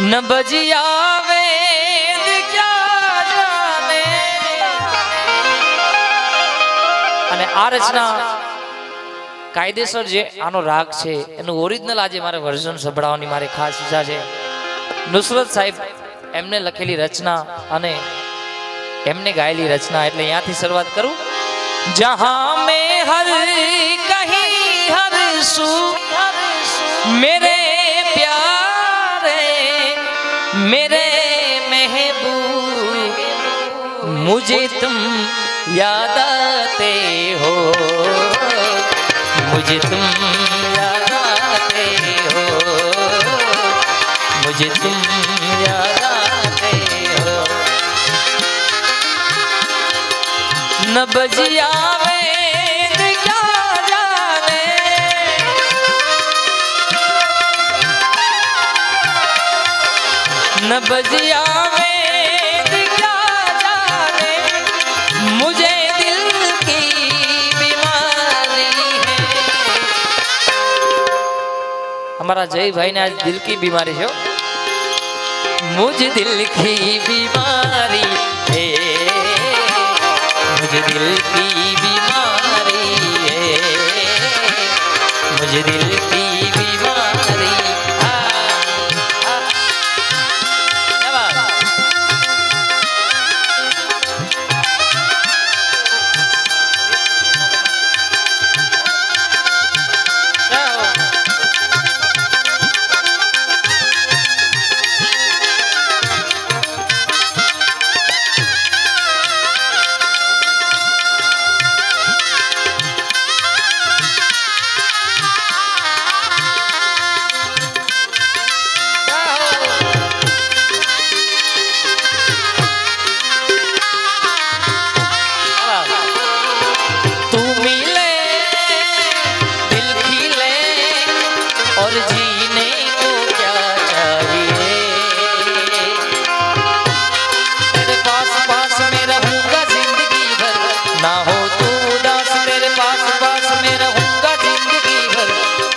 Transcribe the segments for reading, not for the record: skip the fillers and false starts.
न बजिया वेद क्या जाने। અને આ રચના કાયદેસર જે આનો રાગ છે એનું ઓરિજિનલ આજે મારે વર્ઝન સંભળાવવાની મારી ખાસ ઈચ્છા છે। નુસરત સાહેબ એમને લખેલી રચના અને એમને ગાયેલી રચના, એટલે અહીંયાથી શરૂઆત કરું। जहां में हर कहीं हर सू मेरे प्यारे मेरे महबूब मुझे तुम याद आते हो, मुझे तुम याद आते हो, मुझे तुम याद आते हो। न बजिया वेद क्या जाने, न बजिया वेद क्या जाने, मुझे दिल की बीमारी है। हमारा जय भाई ने आज दिल की बीमारी है, मुझे दिल की बीमारी है, मुझे दिल की बीमारी है, मुझे दिल की बीमारी।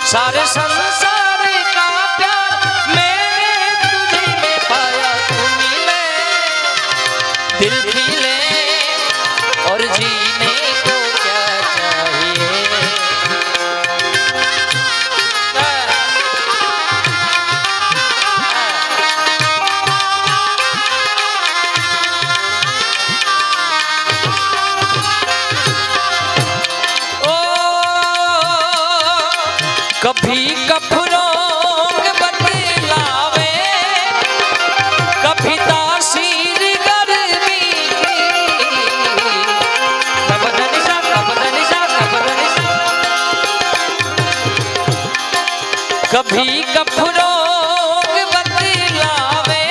सारे संसार का प्यार मैंने तुझे में पाया, तू मिले दिल खिले और जीने को क्या चाहिए। कभी कफरोंग बतलावे, कभी तासीर गर्मी कभी कफरोंग बतलावे,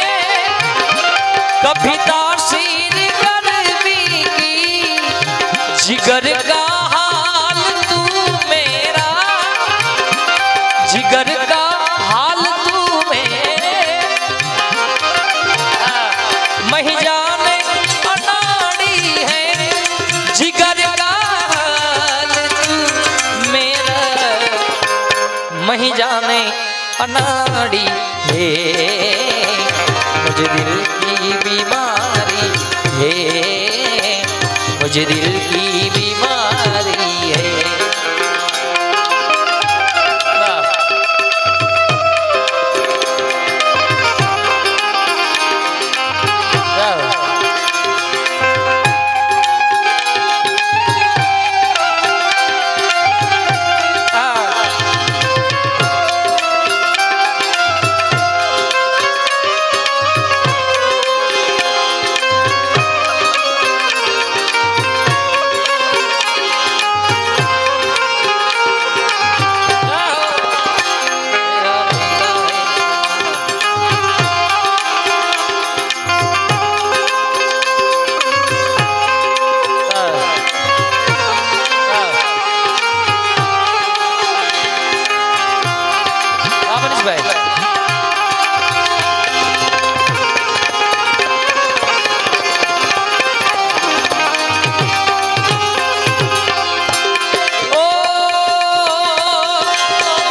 कभी तासीर गर्मी की। जिगर का हाल तू मेरा, जिगर का हाल तू मेरे, मही जाने अनाड़ी है। जिगर का हाल तू मेरा, मही जाने अनाड़ी है। मुझे दिल की बीमारी है, मुझे दिल की बीमारी है।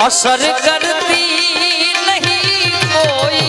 असर करती नहीं कोई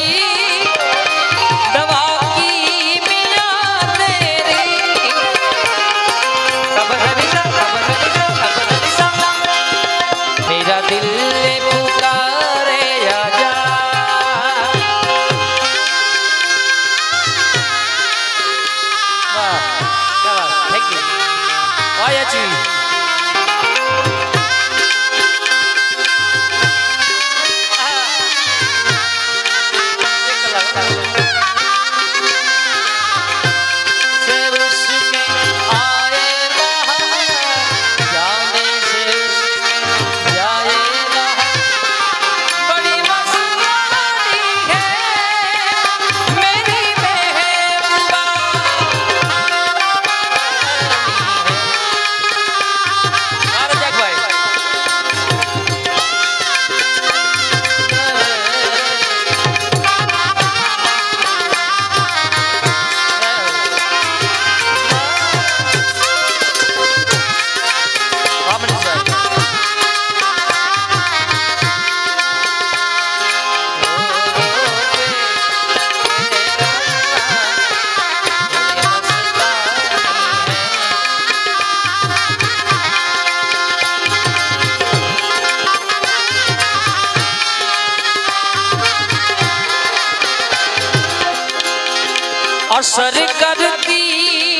असर करती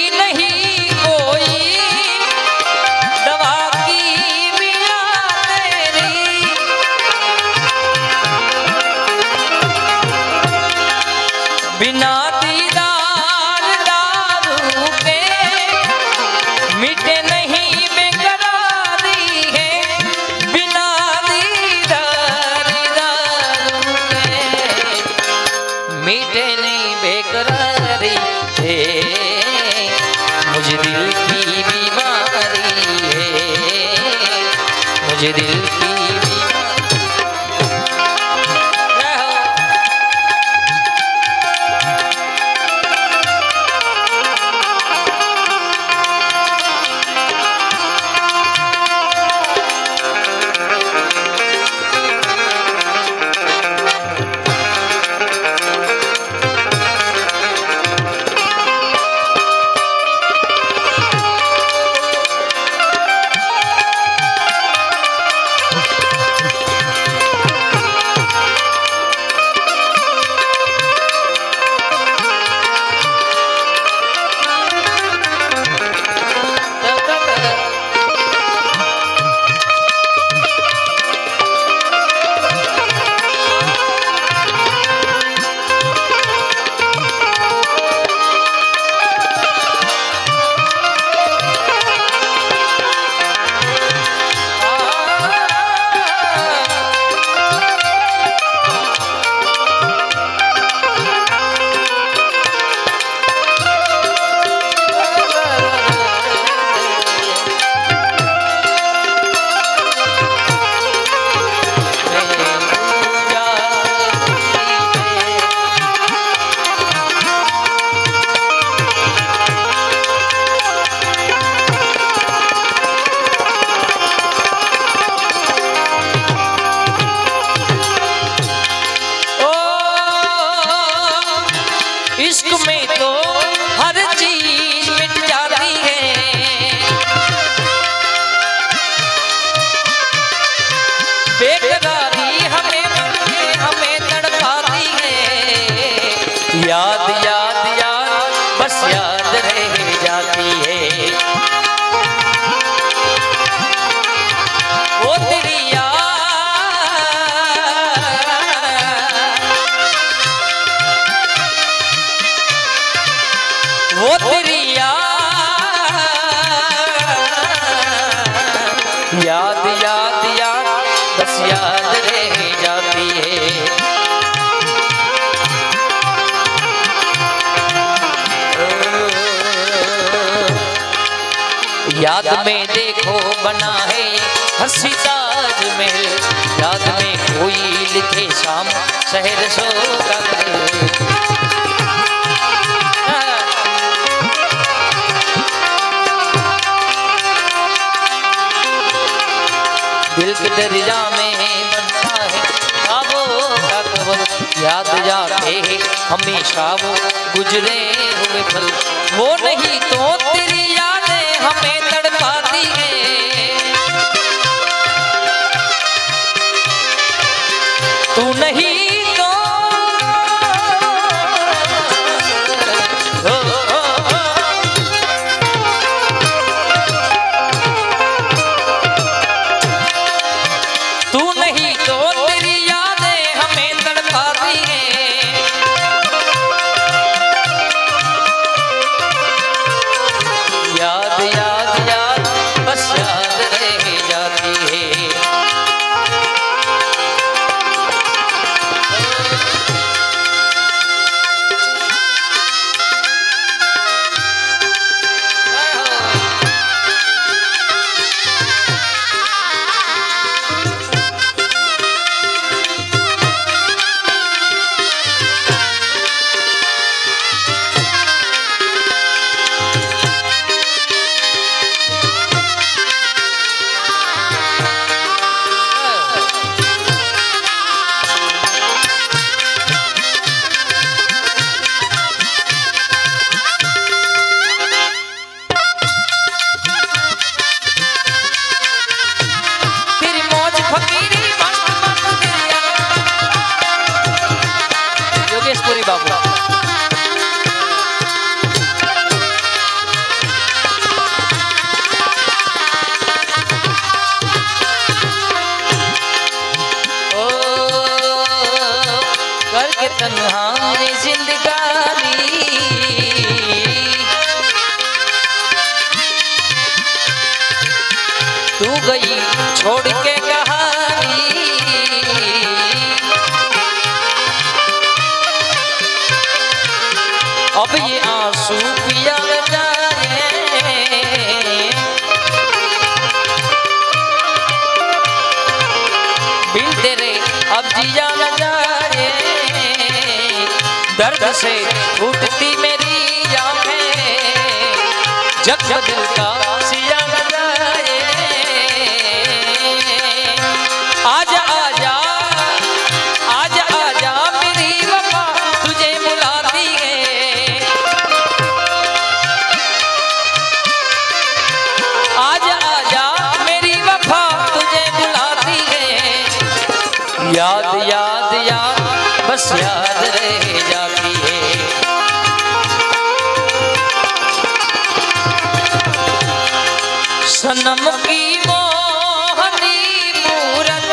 नहीं कोई दवा की बिना तेरी, बिना दीदार दारू के मिटे नहीं बेकरारी है, बिना दीदार दारू के मिटे नहीं बेकरारी है, मुझे दिल की बीमारी है, मुझे दिल की इश्क में तो हर चीज मिट जाती है, बेकरारी हमें तड़पाती है, याद याद याद बस याद रह जाती है, वो तेरी याद, वो तेरी याद याद याद बस याद रह जाती है, याद में देखो बना है हंसी ताजमहल, याद में कोई लिखे शाम शहर सो का दिल के दरिया में बनता है ख्वाबों का कवर, याद जाते हमेशा वो गुजरे हुए पल, वो नहीं तो तेरी यादें हमें तड़पाती है, तू नहीं तो याद याद हमने जिंदगानी तू गई छोड़ के कहानी अब ये आंसू पिया न जाए बिन तेरे अब जिया न जाए दर्द से उठती मेरी आंखें जब दिल का सिया न जाए आजा आजा आजा आजा मेरी वफा तुझे बुलाती है आजा आजा मेरी वफा तुझे बुलाती है याद याद याद बस याद रह जाती है सनम की मोहनी मूरत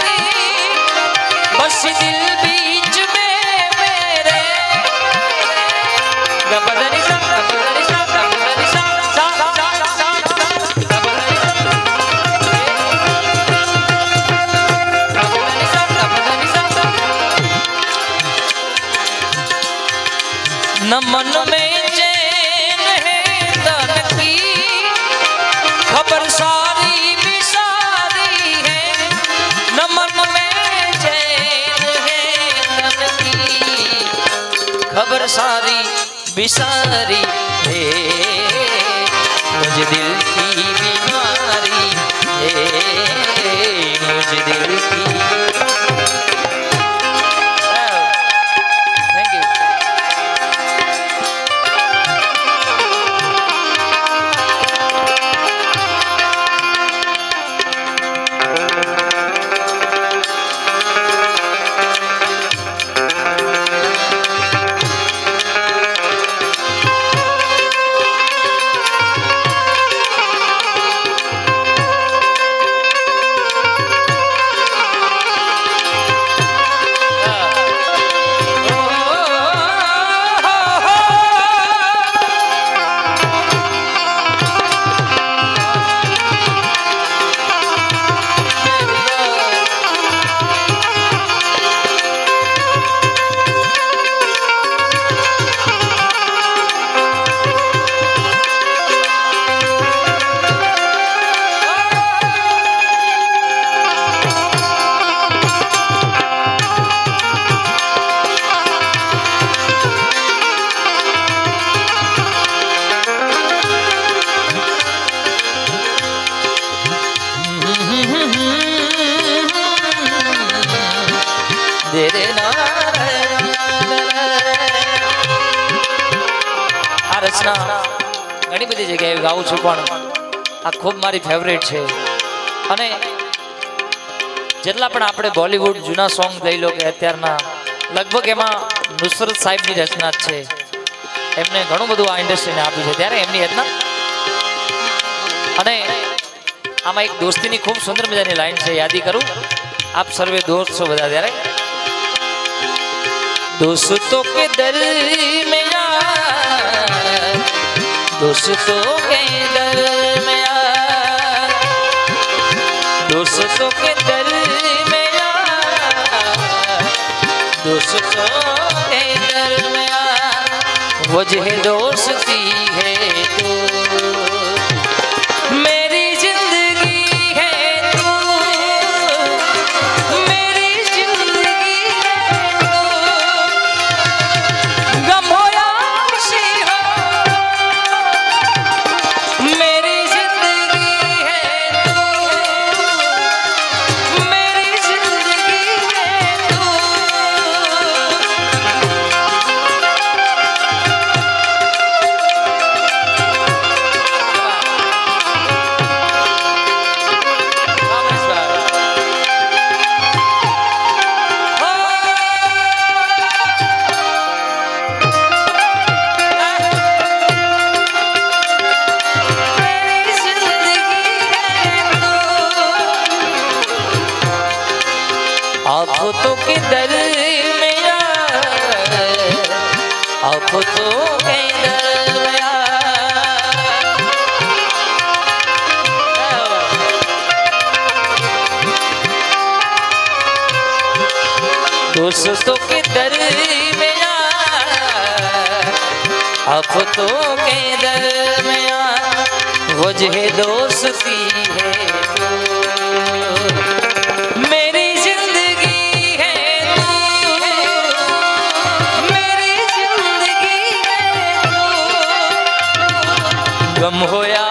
बस दिल बीच में मेरे गबदनी सा गबदनी सा गबदनी सा सा सा सा गबदनी सा गबदनी सा गबदनी सा न मन में चैन है तन की खबर सारी बिसारी है न मन में चैन है तन की खबर सारी बिसारी है मुझे दिल की बीमारी है मुझे दिल की थैंक यू રચના ઘણી બધી જગ્યાએ ગાઉં છું પણ આ ખૂબ મારી ફેવરેટ છે અને જેટલા પણ આપણે બોલિવૂડ જૂના સોંગ લઈ લો કે અત્યારના લગભગ એમાં નુસરત સાહેબની રચના જ છે એમને ઘણું બધું આ ઇન્ડસ્ટ્રીને આપ્યું છે ત્યારે એમની રચના અને આમાં એક દોસ્તીની ખૂબ સુંદર મજાની લાઈન છે યાદી કરું આપ સર્વે દોસ્ત છો બધા ત્યારે दोस्तों के दरमियान दोस्तों के दरमियान दोस्तों के दरमियान दोस्तों के दरमियान वजह दोस्ती है तो मेरी जिंदगी है तू मेरी जिंदगी है तू गम हो या खुशी हो मेरी जिंदगी है तू मेरी जिंदगी है तू आफतों के दरमियान आफतों के दरमियां, दोस्तों के दरमियां, आफतों के दरमियां वजह दोस्ती है तू, मेरी जिंदगी है तू, मेरी जिंदगी है तू, गम हो या